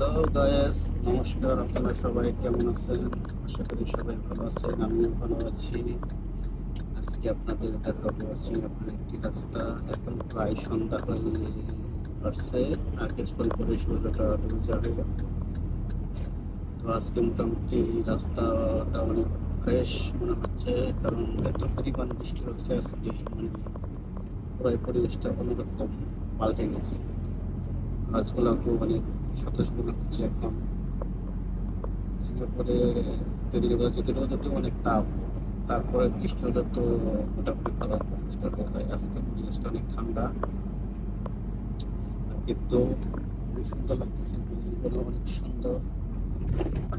Hello guys, নমস্কার। আপনারা সবাই কেমন আছেন? আশা করি সবাই ভালো আছেন, আমিও ভালো আছি। আজকে আপনাদের দেখাবো আছে আপনার একটি রাস্তা। এখন প্রায় সন্ধ্যা হয়ে আসছে, আর কিছুক্ষণ পরে সূর্যটা ডুবে যাবে। তো আজকে মোটামুটি রাস্তাটা অনেক ফ্রেশ মনে হচ্ছে, কারণ এত পরিমাণ বৃষ্টি হচ্ছে আজকে, মানে পুরো পরিবেশটা অন্যরকম পাল্টে গেছে। গাছগুলোকেও অনেক সতেজ মনে হচ্ছে এখন। সিঙ্গাপুরে যদি রোদে অনেক তাপ, তারপরে বৃষ্টি হলে তো মোটামুটি ভালো পরিবেশটা হয়ে যায়। আজকে পরিবেশটা অনেক ঠান্ডা, কিন্তু অনেক সুন্দর লাগতেছে। বিল্ডিংগুলো অনেক সুন্দর,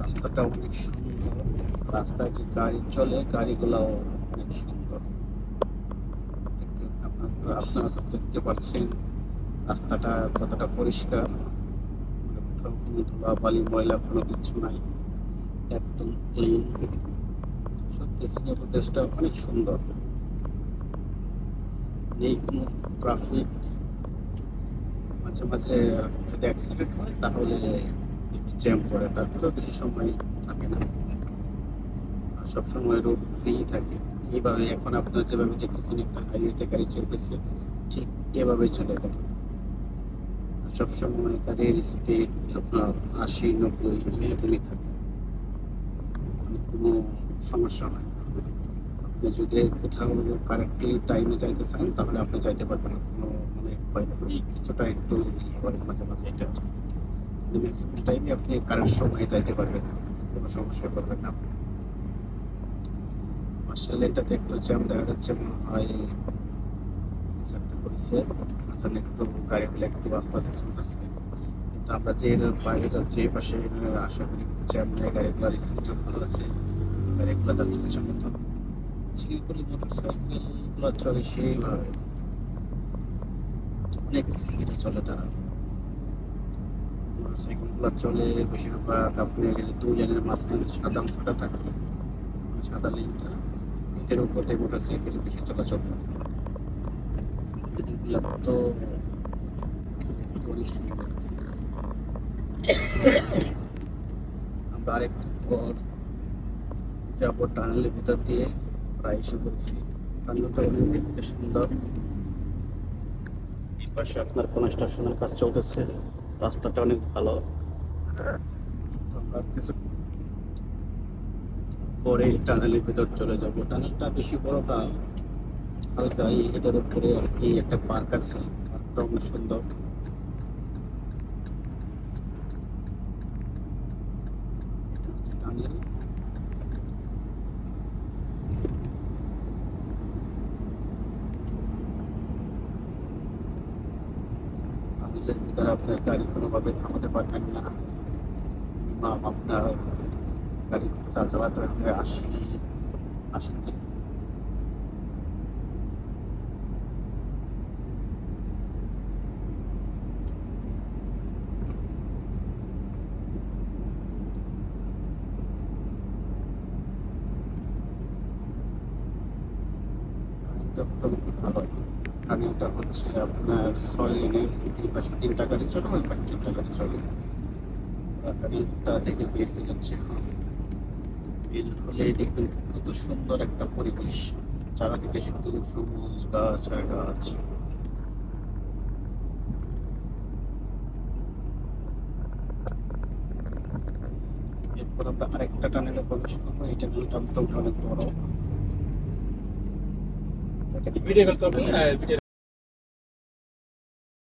রাস্তাটা অনেক সুন্দর। রাস্তায় যে গাড়ি চলে, গাড়িগুলাও অনেক সুন্দর। আপনারা তো দেখতে পাচ্ছেন রাস্তাটা কতটা পরিষ্কার, মানে কোথাও কোনো ধুলাবালি ময়লা কোনো কিছু নাই, একদম ক্লিন। সত্যি সিঙ্গাপুর দেশটা অনেক সুন্দর, নেই কোনো ট্রাফিক। মাঝে মাঝে যদি অ্যাক্সিডেন্ট হয় তাহলে একটু জ্যাম পড়ে, তারপরেও বেশি সময় থাকে না, আর সবসময় রোড ফ্রি থাকে। এইভাবে এখন আপনারা যেভাবে দেখতেছেন একটা হাইওয়েতে গাড়ি চলতেছে, ঠিক এভাবেই চলে গাড়ি। সবসময় গাড়ির স্পিড আপনার 80-90 এরকমই থাকে, মানে কোনো সমস্যা হয় না। আপনি যদি কোথাও কারেক্টলি টাইমে যাইতে চান তাহলে আপনি যাইতে পারবেন, কোনো মানে ভয় নেই। কিছুটা একটু ইয়ে করে মাঝে মাঝে, এটা কিন্তু ম্যাক্সিমাম টাইমে আপনি কারেক্ট সময়ে যাইতে পারবেন, কোনো সমস্যা করবেন না আপনি। আসলে এটাতে একটু জ্যাম দেখা যাচ্ছে, মনে হয় কিছু একটা হয়েছে, জন্য একটু গাড়িগুলো একটু আস্তে আস্তে চলতেছে। কিন্তু আমরা যে এর বাইরে যাচ্ছি এই পাশে, আশা করি জ্যাম নেই, গাড়িগুলোর স্পিডও ভালো আছে, গাড়িগুলো যাচ্ছে ইচ্ছা মতো। শিলিগুড়ি মোটর সাইকেলগুলো চলে সেইভাবে, অনেক স্পিডে চলে তারা। মোটর সাইকেলগুলো চলে বেশিরভাগ আপনি দুই লেনের মাঝখানে সাদা অংশটা থাকে, সাদা লেনটা, এটার উপর দিয়ে মোটর সাইকেল বেশি চলাচল করে। এগুলো তো অনেক সুন্দর। আমরা আরেকটু পর যাবো টানেলের ভিতর দিয়ে, প্রায় এসে পড়ছি। টানেলটা অনেক দেখতে সুন্দর। এই পাশে আপনার কনস্ট্রাকশনের কাজ চলতেছে, রাস্তাটা অনেক ভালো। তো আমরা কিছু পরে টানেলের ভিতর চলে যাব। টানেলটা বেশি বড় না, হালকা। এটার উপরে আর কি একটা পার্ক আছে, পার্কটা অনেক সুন্দর। এটা হচ্ছে টানেল। টানেলের ভিতরে আপনার গাড়ি কোনোভাবে থামাতে পারবেন না। মিনিমাম আপনার গাড়ি চালাতে হবে 80 থেকে। টানেলটা মোটামুটি ভালোই। টানেলটা হচ্ছে আপনার 6 লেনের, এই পাশে 3টা গাড়ি চলে, ওই পাশে 3টা গাড়ি চলে। টানেলটা থেকে বের হয়ে যাচ্ছে। বের হলে দেখবেন কত সুন্দর একটা পরিবেশ, চারিদিকে শুধু সবুজ গাছ আর গাছ। এরপর আমরা আরেকটা টানেলে প্রবেশ করবো। এই টানেলটা মোটামুটি অনেক বড়। ভিডিও করতে হবে, ভিডিও